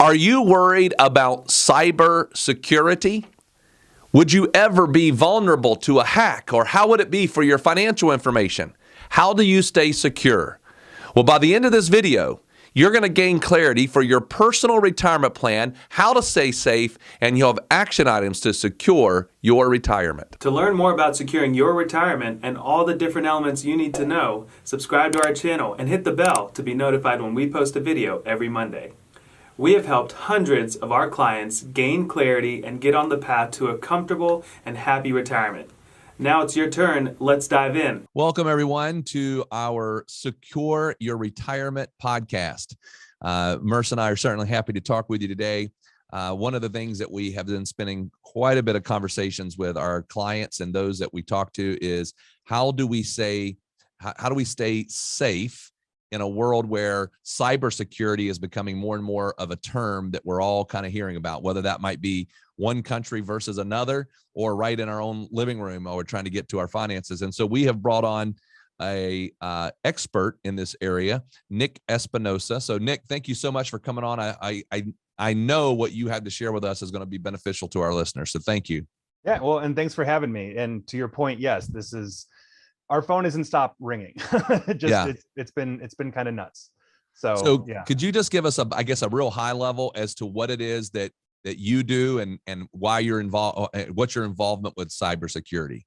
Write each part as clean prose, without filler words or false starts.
Are you worried about cyber security? Would you ever be vulnerable to a hack, or how would it be for your financial information? How do you stay secure? Well, by the end of this video, you're going to gain clarity for your personal retirement plan, how to stay safe, and you'll have action items to secure your retirement. To learn more about securing your retirement and all the different elements you need to know, subscribe to our channel and hit the bell to be notified when we post a video every Monday. We have helped hundreds of our clients gain clarity and get on the path to a comfortable and happy retirement. Now it's your turn. Let's dive in. Welcome, everyone, to our Secure Your Retirement podcast. Merce and I are certainly happy to talk with you today. One of the things that we have been spending quite a bit of conversations with our clients and those that we talk to is how do we stay safe in a world where cybersecurity is becoming more and more of a term that we're all kind of hearing about, whether that might be one country versus another or right in our own living room while we're trying to get to our finances. And so we have brought on a expert in this area, Nick Espinosa. So Nick, thank you so much for coming on. I know what you have to share with us is going to be beneficial to our listeners. So thank you. Yeah, well, and thanks for having me. And to your point, yes, our phone isn't stopped ringing. It's been kind of nuts. So yeah. Could you just give us a real high level as to what it is that you do and why you're involved, what's your involvement with cybersecurity?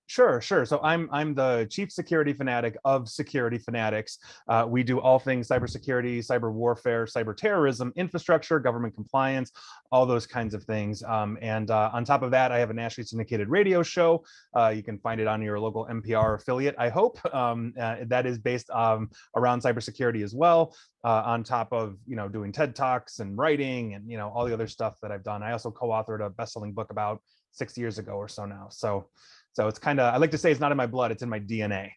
Sure. So I'm the chief security fanatic of Security Fanatics. We do all things cybersecurity, cyber warfare, cyber terrorism, infrastructure, government compliance, all those kinds of things. And on top of that, I have a nationally syndicated radio show. You can find it on your local NPR affiliate, I hope. That is based around cybersecurity as well. On top of doing TED Talks and writing and all the other stuff that I've done. I also co-authored a best-selling book about 6 years ago or so now. So it's kind of, I like to say it's not in my blood, it's in my DNA.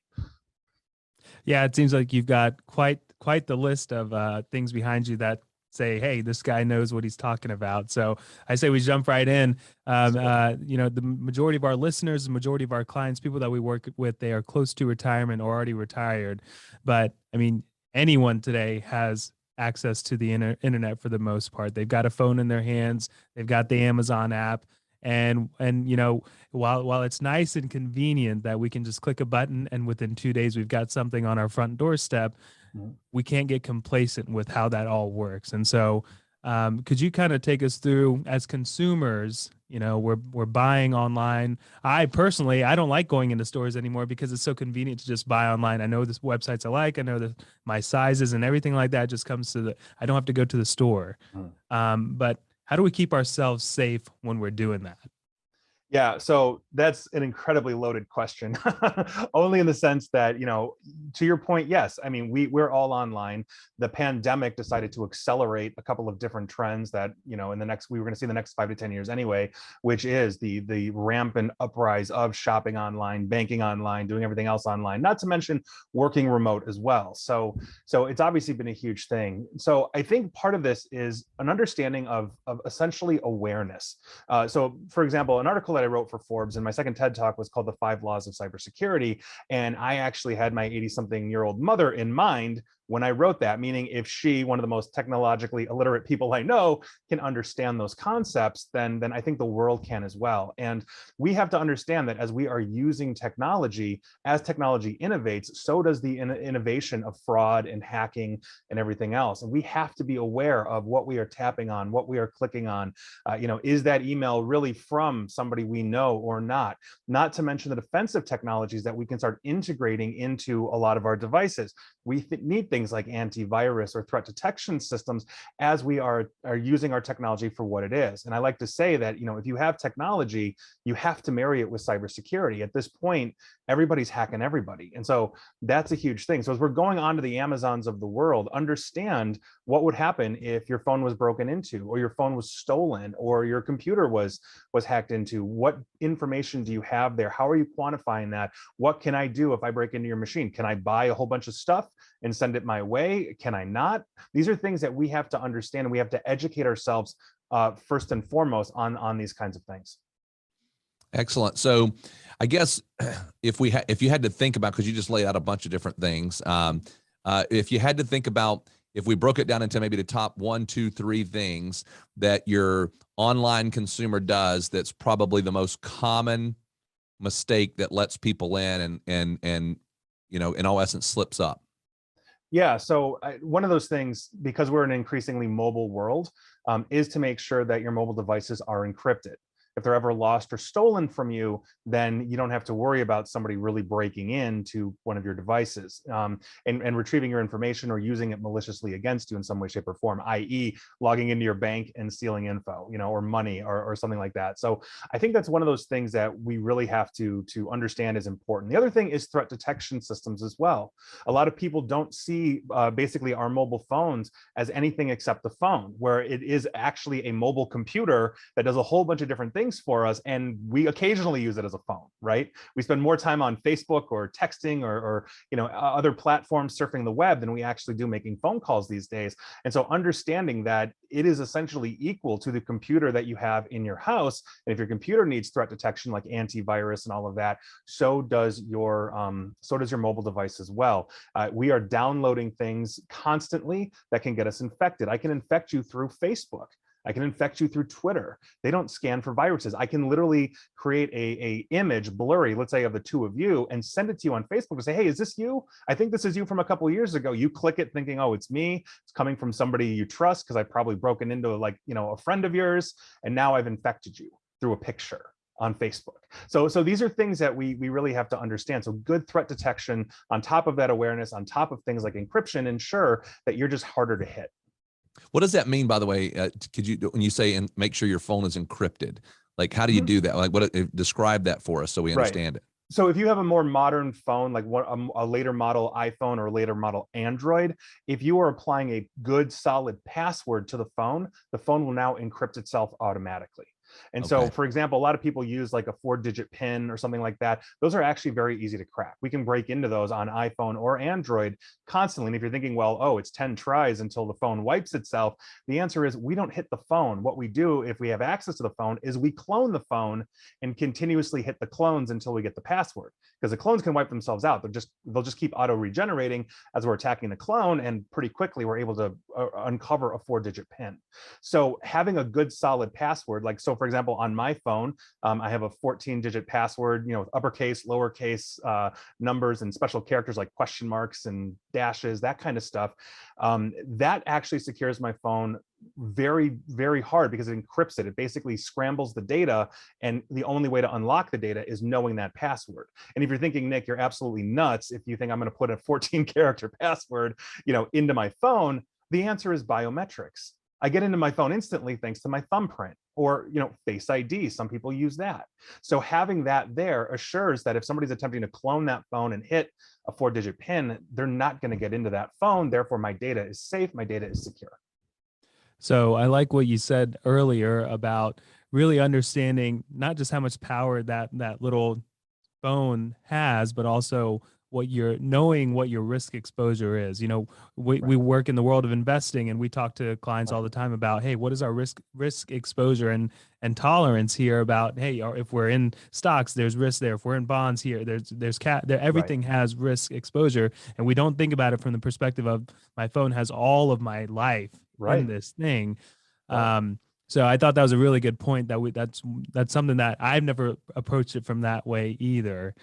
Yeah, it seems like you've got quite the list of things behind you that say, hey, this guy knows what he's talking about. So I say we jump right in. The majority of our listeners, the majority of our clients, people that we work with, they are close to retirement or already retired. But I mean, anyone today has access to the internet for the most part. They've got a phone in their hands. They've got the Amazon app. And while it's nice and convenient that we can just click a button and within 2 days we've got something on our front doorstep, we can't get complacent with how that all works. And so could you kind of take us through, as consumers, we're buying online. I don't like going into stores anymore because it's so convenient to just buy online. I know this websites I like. I know that my sizes and everything like that just comes to I don't have to go to the store. But how do we keep ourselves safe when we're doing that? Yeah, so that's an incredibly loaded question, only in the sense that, to your point, yes, I mean, we're all online. The pandemic decided to accelerate a couple of different trends that, we were going to see in the next 5 to 10 years anyway, which is the rampant uprise of shopping online, banking online, doing everything else online, not to mention working remote as well. So it's obviously been a huge thing. So I think part of this is an understanding of essentially awareness. So for example, an article that I wrote for Forbes and my second TED Talk was called The 5 Laws of Cybersecurity. And I actually had my 80-something-year-old mother in mind when I wrote that, meaning if she, one of the most technologically illiterate people I know, can understand those concepts, then I think the world can as well. And we have to understand that as we are using technology, as technology innovates, so does the innovation of fraud and hacking and everything else. And we have to be aware of what we are tapping on, what we are clicking on. Is that email really from somebody we know or not? Not to mention the defensive technologies that we can start integrating into a lot of our devices. We need things like antivirus or threat detection systems as we are using our technology for what it is. And I like to say that, if you have technology, you have to marry it with cybersecurity. At this point, everybody's hacking everybody. And so that's a huge thing. So as we're going on to the Amazons of the world, understand what would happen if your phone was broken into, or your phone was stolen, or your computer was hacked into. What information do you have there? How are you quantifying that? What can I do if I break into your machine? Can I buy a whole bunch of stuff and send it my way? Can I not? These are things that we have to understand, and we have to educate ourselves first and foremost on these kinds of things. Excellent. So I guess if you had to think about, because you just laid out a bunch of different things, if you had to think about if we broke it down into maybe the top 1, 2, 3 things that your online consumer does, that's probably the most common mistake that lets people in and you know, in all essence slips up. Yeah, so one of those things, because we're in an increasingly mobile world, is to make sure that your mobile devices are encrypted. If they're ever lost or stolen from you, then you don't have to worry about somebody really breaking into one of your devices and retrieving your information or using it maliciously against you in some way, shape, or form, i.e. logging into your bank and stealing info, you know, or money or something like that. So I think that's one of those things that we really have to understand is important. The other thing is threat detection systems as well. A lot of people don't see basically our mobile phones as anything except the phone, where it is actually a mobile computer that does a whole bunch of different things for us, and we occasionally use it as a phone, right? We spend more time on Facebook or texting or you know, other platforms surfing the web than we actually do making phone calls these days. And so understanding that it is essentially equal to the computer that you have in your house, and if your computer needs threat detection like antivirus and all of that, so does your mobile device as well. We are downloading things constantly that can get us infected. I can infect you through Facebook. I can infect you through Twitter. They don't scan for viruses. I can literally create a image blurry, let's say, of the two of you, and send it to you on Facebook and say, hey, is this you? I think this is you from a couple of years ago. You click it thinking, oh, it's me. It's coming from somebody you trust because I've probably broken into, like, you know, a friend of yours, and now I've infected you through a picture on Facebook. So these are things that we really have to understand. So good threat detection on top of that awareness, on top of things like encryption, ensure that you're just harder to hit. What does that mean, by the way? Could you, when you say and make sure your phone is encrypted, like how do you do that? Like what, describe that for us so we understand it. So if you have a more modern phone, like a later model iPhone or later model Android, if you are applying a good solid password to the phone will now encrypt itself automatically. And so, for example, a lot of people use like a 4-digit PIN or something like that. Those are actually very easy to crack. We can break into those on iPhone or Android constantly. And if you're thinking, well, oh, it's 10 tries until the phone wipes itself, the answer is we don't hit the phone. What we do if we have access to the phone is we clone the phone and continuously hit the clones until we get the password. Because the clones can wipe themselves out. They'll just keep auto regenerating as we're attacking the clone, and pretty quickly we're able to uncover a 4-digit PIN. So having a good solid password, like, so for example, on my phone, I have a 14-digit password, you know, with uppercase, lowercase numbers and special characters like question marks and dashes, that kind of stuff. That actually secures my phone very, very hard because it encrypts it. It basically scrambles the data, and the only way to unlock the data is knowing that password. And if you're thinking, Nick, you're absolutely nuts if you think I'm going to put a 14-character password, you know, into my phone, the answer is biometrics. I get into my phone instantly thanks to my thumbprint, or, you know, Face ID. Some people use that. So having that there assures that if somebody's attempting to clone that phone and hit a 4-digit PIN, they're not going to get into that phone. Therefore, my data is safe. My data is secure. So I like what you said earlier about really understanding not just how much power that little phone has, but also what knowing what your risk exposure is. You know, we work in the world of investing, and we talk to clients all the time about, hey, what is our risk exposure and tolerance here about, hey, if we're in stocks, there's risk there. If we're in bonds here, there's everything has risk exposure. And we don't think about it from the perspective of my phone has all of my life in this thing. So I thought that was a really good point, that's something that I've never approached it from that way either.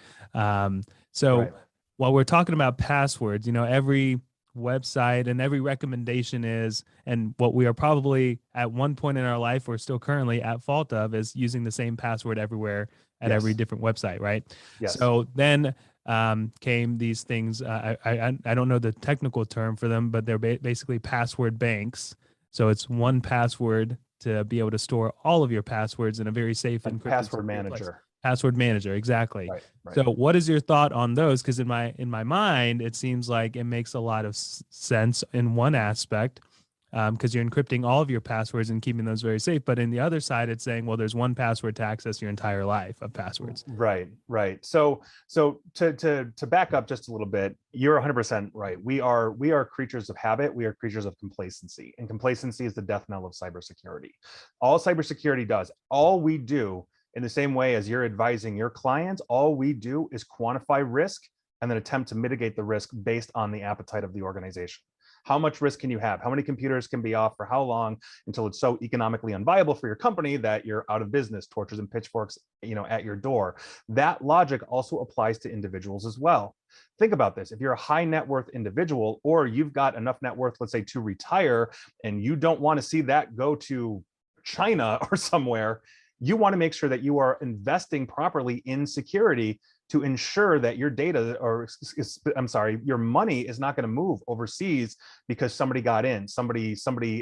While we're talking about passwords, you know, every website and every recommendation is, and what we are probably at one point in our life, we're still currently at fault of, is using the same password everywhere at every different website, right? Yes. So then came these things, I don't know the technical term for them, but they're basically password banks. So it's one password to be able to store all of your passwords in a very safe and password manager. Password manager, exactly. Right. So what is your thought on those? Because in my mind, it seems like it makes a lot of sense in one aspect, because you're encrypting all of your passwords and keeping those very safe. But in the other side, it's saying, well, there's one password to access your entire life of passwords. Right. So to back up just a little bit, you're 100% right. We are creatures of habit. We are creatures of complacency, and complacency is the death knell of cybersecurity. All cybersecurity does, all we do, in the same way as you're advising your clients, all we do is quantify risk and then attempt to mitigate the risk based on the appetite of the organization. How much risk can you have? How many computers can be off for how long until it's so economically unviable for your company that you're out of business, torches and pitchforks, at your door? That logic also applies to individuals as well. Think about this. If you're a high net worth individual, or you've got enough net worth, let's say, to retire, and you don't want to see that go to China or somewhere, you want to make sure that you are investing properly in security to ensure that your data, or I'm sorry, your money is not going to move overseas because somebody got in, somebody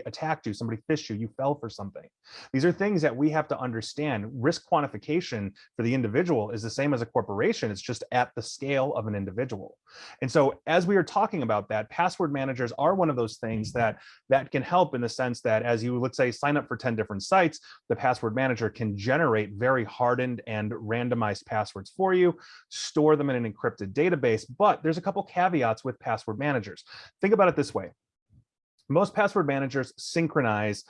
attacked you, somebody phished you, you fell for something. These are things that we have to understand. Risk quantification for the individual is the same as a corporation. It's just at the scale of an individual. And so as we are talking about that, password managers are one of those things that can help, in the sense that as you, let's say, sign up for 10 different sites, the password manager can generate very hardened and randomized passwords for you, store them in an encrypted database. But there's a couple caveats with password managers. Think about it this way. Most password managers synchronize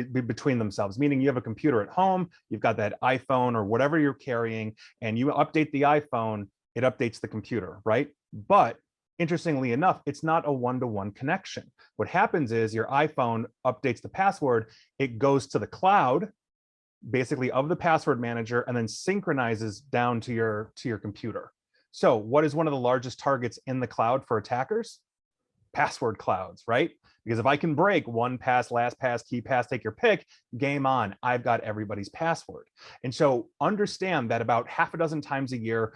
between themselves, meaning you have a computer at home, you've got that iPhone or whatever you're carrying, and you update the iPhone, it updates the computer, right? But interestingly enough, it's not a one-to-one connection. What happens is your iPhone updates the password, it goes to the cloud, basically, of the password manager, and then synchronizes down to your computer. So what is one of the largest targets in the cloud for attackers? Password clouds, right? Because if I can break one pass, last pass, key pass, take your pick, game on, I've got everybody's password. And so understand that about half a dozen times a year,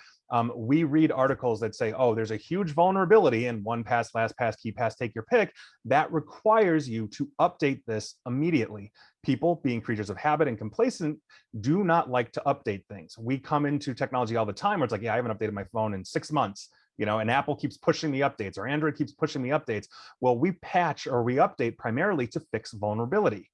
we read articles that say, oh, there's a huge vulnerability in one pass, last pass, key pass, take your pick. That requires you to update this immediately. People, being creatures of habit and complacent, do not like to update things. We come into technology all the time where it's like, yeah, I haven't updated my phone in 6 months. And Apple keeps pushing the updates, or Android keeps pushing the updates. Well, we patch or we update primarily to fix vulnerability.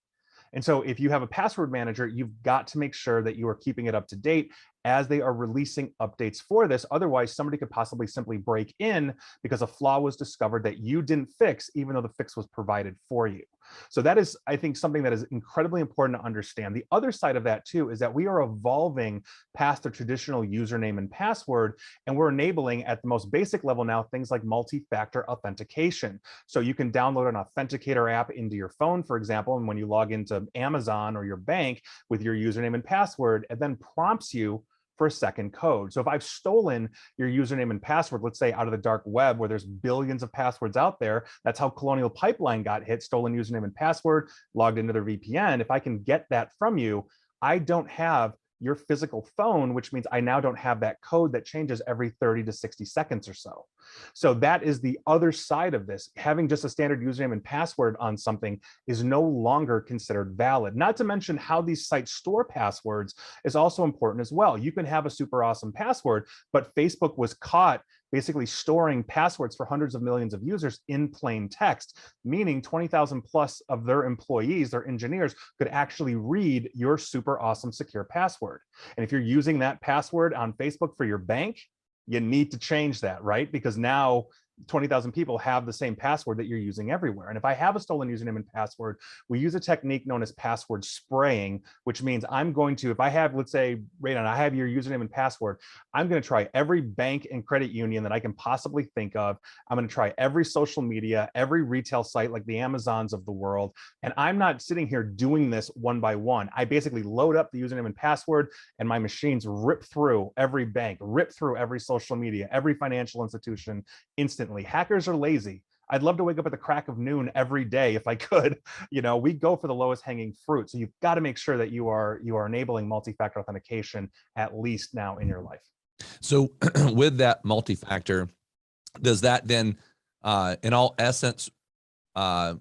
And so if you have a password manager, you've got to make sure that you are keeping it up to date as they are releasing updates for this. Otherwise, somebody could possibly simply break in because a flaw was discovered that you didn't fix, even though the fix was provided for you. So that is, I think, something that is incredibly important to understand. The other side of that too is that we are evolving past the traditional username and password, and we're enabling, at the most basic level now, things like multi-factor authentication. So you can download an authenticator app into your phone, for example, and when you log into Amazon or your bank with your username and password, it then prompts you for a second code. So if I've stolen your username and password, let's say out of the dark web where there's billions of passwords out there, that's how Colonial Pipeline got hit, stolen username and password, logged into their VPN. If I can get that from you, I don't have your physical phone, which means I now don't have that code that changes every 30 to 60 seconds or so. So that is the other side of this. Having just a standard username and password on something is no longer considered valid. Not to mention how these sites store passwords is also important as well. You can have a super awesome password, but Facebook was caught basically storing passwords for hundreds of millions of users in plain text, meaning 20,000 plus of their employees, their engineers, could actually read your super awesome secure password. And if you're using that password on Facebook for your bank, you need to change that, right? Because now 20,000 people have the same password that you're using everywhere. And if I have a stolen username and password, we use a technique known as password spraying, which means I'm going to, if I have, let's say, Radon, I have your username and password, I'm going to try every bank and credit union that I can possibly think of. I'm going to try every social media, every retail site like the Amazons of the world. And I'm not sitting here doing this one by one. I basically load up the username and password, and my machines rip through every bank, rip through every social media, every financial institution instantly. Hackers are lazy. I'd love to wake up at the crack of noon every day if I could. We go for the lowest hanging fruit. So you've got to make sure that you are enabling multi-factor authentication at least now in your life. So with that multi-factor, does that then, in all essence, I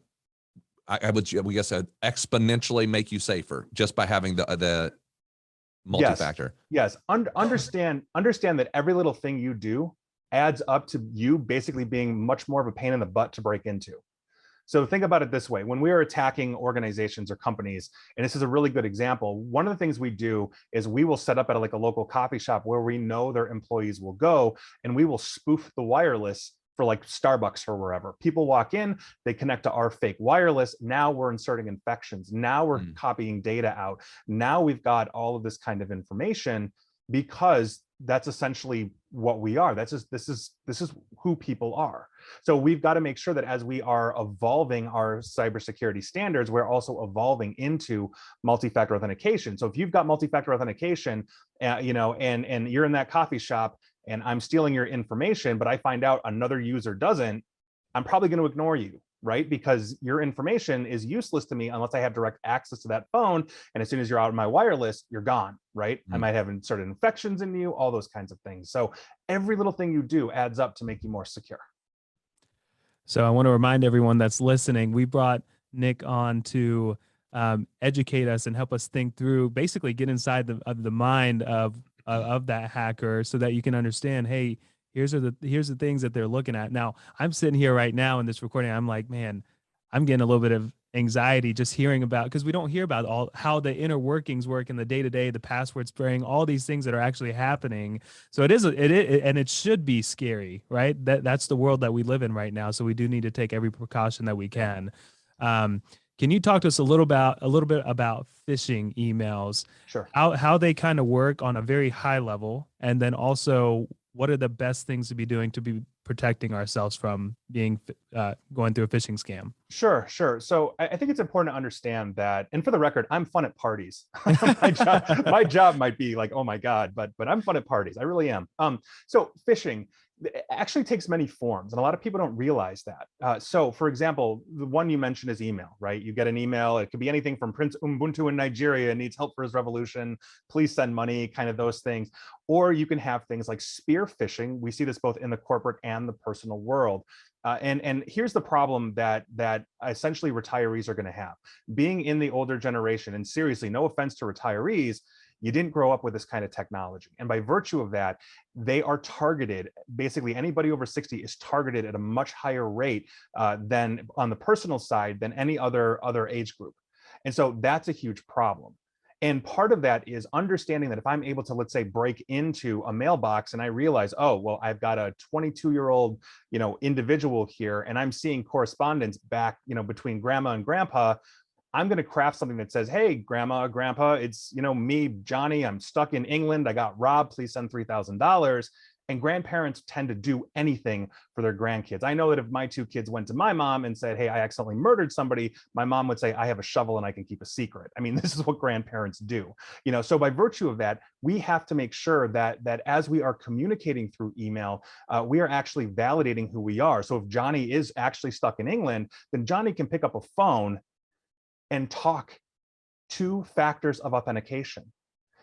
would guess exponentially make you safer just by having the multi-factor? Yes. Understand that every little thing you do adds up to you basically being much more of a pain in the butt to break into. So think about it this way. When we are attacking organizations or companies, and this is a really good example, one of the things we do is we will set up at a local coffee shop where we know their employees will go, and we will spoof the wireless for like Starbucks or wherever. People walk in, they connect to our fake wireless. Now we're inserting infections. Now we're copying data out. Now we've got all of this kind of information because that's essentially what we are. This is who people are. So we've got to make sure that as we are evolving our cybersecurity standards, we're also evolving into multi-factor authentication. So if you've got multi-factor authentication, you know, and you're in that coffee shop and I'm stealing your information, but I find out another user doesn't, I'm probably going to ignore you, right? Because your information is useless to me unless I have direct access to that phone. And as soon as you're out of my wireless, you're gone, right? I might have certain infections in you, all those kinds of things. So every little thing you do adds up to make you more secure. So I want to remind everyone that's listening, we brought Nick on to educate us and help us think through, basically get inside the mind of that hacker so that you can understand, hey, here's the things that they're looking at. Now, I'm sitting here right now in this recording. I'm like, man, I'm getting a little bit of anxiety just hearing about, because we don't hear about how the inner workings work in the day-to-day, the password spraying, all these things that are actually happening. So it is, and it should be scary, right? That's the world that we live in right now. So we do need to take every precaution that we can. Can you talk to us a little bit about phishing emails? Sure. How they kind of work on a very high level, and then also what are the best things to be doing to be protecting ourselves from being going through a phishing scam? Sure. So I think it's important to understand that, and for the record, I'm fun at parties. my job might be like, oh my God, but I'm fun at parties. I really am. So phishing actually takes many forms, and a lot of people don't realize that. So for example, the one you mentioned is email, right? You get an email. It could be anything from Prince Ubuntu in Nigeria needs help for his revolution. Please send money, kind of those things. Or you can have things like spear phishing. We see this both in the corporate and the personal world. And here's the problem that essentially retirees are going to have. Being in the older generation, and seriously, no offense to retirees, you didn't grow up with this kind of technology. And by virtue of that, they are targeted. Basically, anybody over 60 is targeted at a much higher rate than on the personal side than any other age group. And so that's a huge problem. And part of that is understanding that if I'm able to, let's say, break into a mailbox and I realize, oh, well, I've got a 22-year-old, you know, individual here, and I'm seeing correspondence back, you know, between grandma and grandpa, I'm going to craft something that says, hey, grandma, grandpa, it's, you know, me, Johnny, I'm stuck in England. I got robbed. Please send $3,000. And grandparents tend to do anything for their grandkids. I know that if my two kids went to my mom and said, hey, I accidentally murdered somebody, my mom would say, I have a shovel and I can keep a secret. I mean, this is what grandparents do. You know, so by virtue of that, we have to make sure that as we are communicating through email, we are actually validating who we are. So if Johnny is actually stuck in England, then Johnny can pick up a phone and talk 2 factors of authentication.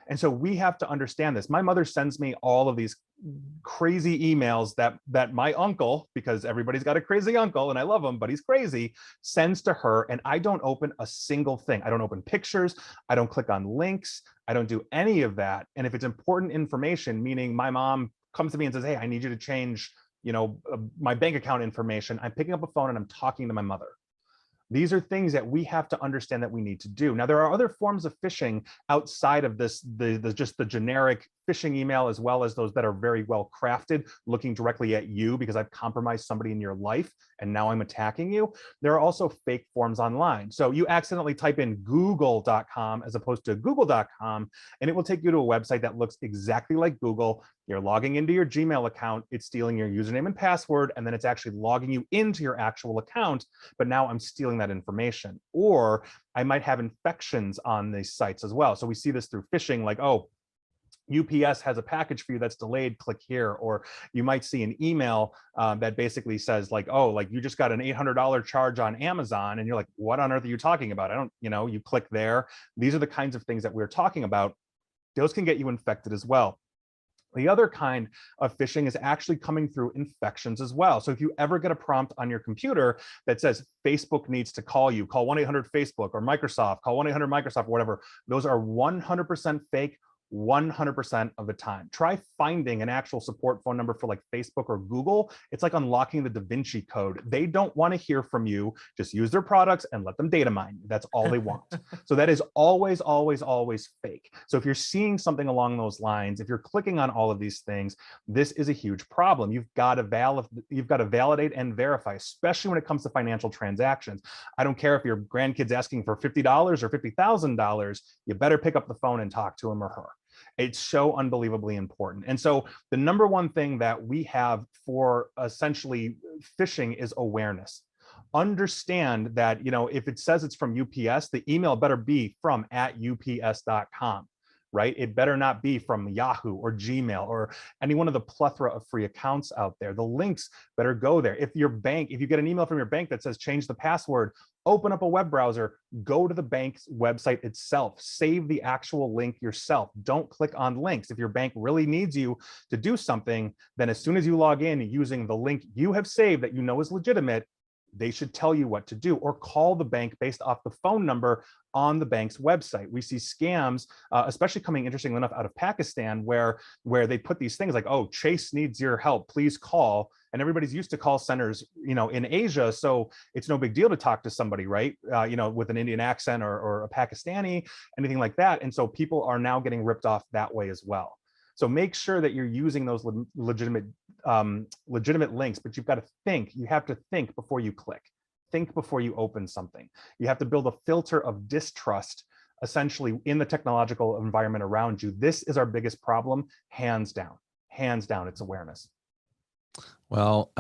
And so we have to understand this. My mother sends me all of these crazy emails that my uncle, because everybody's got a crazy uncle and I love him, but he's crazy, sends to her, and I don't open a single thing. I don't open pictures. I don't click on links. I don't do any of that. And if it's important information, meaning my mom comes to me and says, hey, I need you to change, you know, my bank account information, I'm picking up a phone and I'm talking to my mother. These are things that we have to understand that we need to do. Now, there are other forms of phishing outside of this, just the generic phishing email, as well as those that are very well crafted, looking directly at you because I've compromised somebody in your life and now I'm attacking you. There are also fake forms online. So you accidentally type in google.com as opposed to google.com, and it will take you to a website that looks exactly like Google. You're logging into your Gmail account, it's stealing your username and password, and then it's actually logging you into your actual account, but now I'm stealing that information. Or I might have infections on these sites as well. So we see this through phishing, like, oh, UPS has a package for you that's delayed, click here. Or you might see an email that basically says like, oh, like you just got an $800 charge on Amazon. And you're like, what on earth are you talking about? I don't, you know, you click there. These are the kinds of things that we're talking about. Those can get you infected as well. The other kind of phishing is actually coming through infections as well. So if you ever get a prompt on your computer that says Facebook needs to call you, call 1-800-Facebook, or Microsoft, call 1-800-Microsoft, or whatever, those are 100% fake 100% of the time. Try finding an actual support phone number for like Facebook or Google. It's like unlocking the Da Vinci Code. They don't want to hear from you. Just use their products and let them data mine you. That's all they want. So that is always, always, always fake. So if you're seeing something along those lines, if you're clicking on all of these things, this is a huge problem. You've got to validate and verify, especially when it comes to financial transactions. I don't care if your grandkid's asking for $50 or $50,000, you better pick up the phone and talk to him or her. It's so unbelievably important. And so the number one thing that we have for essentially phishing is awareness. Understand that, if it says it's from UPS, the email better be from @ups.com, right? It better not be from Yahoo or Gmail or any one of the plethora of free accounts out there. The links better go there. If you get an email from your bank that says change the password, open up a web browser, go to the bank's website itself, save the actual link yourself. Don't click on links. If your bank really needs you to do something, then as soon as you log in using the link you have saved that you know is legitimate, they should tell you what to do, or call the bank based off the phone number on the bank's website. We see scams, especially coming, interestingly enough, out of Pakistan, where they put these things like, "Oh, Chase needs your help, please call." And everybody's used to call centers, in Asia, so it's no big deal to talk to somebody, right? With an Indian accent or a Pakistani, anything like that. And so people are now getting ripped off that way as well. So make sure that you're using those legitimate links, but you've got to think. You have to think before you click. Think before you open something. You have to build a filter of distrust, essentially, in the technological environment around you. This is our biggest problem, hands down. Hands down, it's awareness. Well,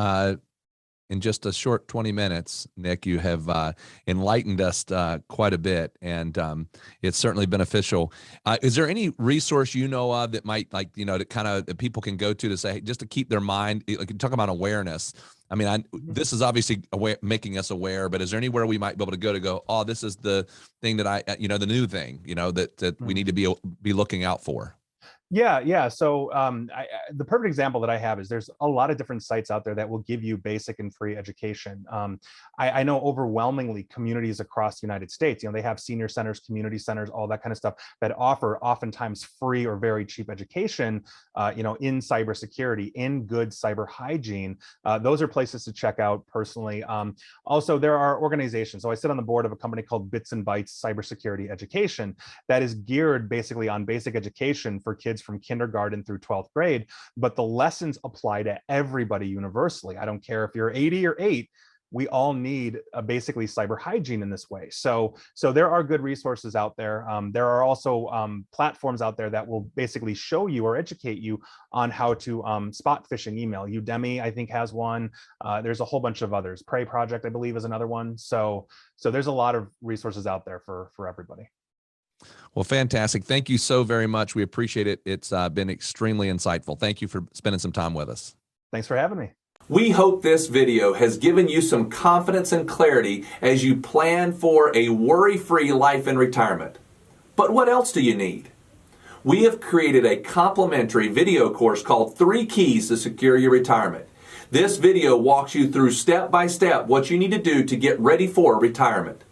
in just a short 20 minutes, Nick, you have enlightened us quite a bit, and it's certainly beneficial. Is there any resource you know of that might, that people can go to say, just to keep their mind, like you talk about awareness? I mean, this is obviously making us aware, but is there anywhere we might be able to go, oh, this is the thing that the new thing, that we need to be looking out for? Yeah. So the perfect example that I have is there's a lot of different sites out there that will give you basic and free education. I know overwhelmingly communities across the United States, they have senior centers, community centers, all that kind of stuff that offer oftentimes free or very cheap education, in cybersecurity, in good cyber hygiene. Those are places to check out personally. Also, there are organizations. So I sit on the board of a company called Bits and Bytes Cybersecurity Education that is geared basically on basic education for kids from kindergarten through 12th grade, but the lessons apply to everybody universally. I don't care if you're 80 or 8, we all need basically cyber hygiene in this way. So there are good resources out there. There are also platforms out there that will basically show you or educate you on how to spot phishing email. Udemy, I think, has one. There's a whole bunch of others. Prey Project, I believe, is another one. So there's a lot of resources out there for everybody. Well, fantastic. Thank you so very much. We appreciate it. It's been extremely insightful. Thank you for spending some time with us. Thanks for having me. We hope this video has given you some confidence and clarity as you plan for a worry-free life in retirement. But what else do you need? We have created a complimentary video course called 3 Keys to Secure Your Retirement. This video walks you through step by step what you need to do to get ready for retirement.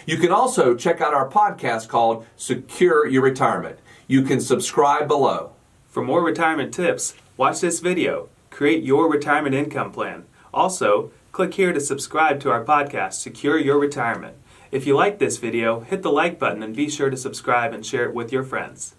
You can also check out our podcast called Secure Your Retirement. You can subscribe below. For more retirement tips, watch this video. Create your retirement income plan. Also, click here to subscribe to our podcast, Secure Your Retirement. If you like this video, hit the like button and be sure to subscribe and share it with your friends.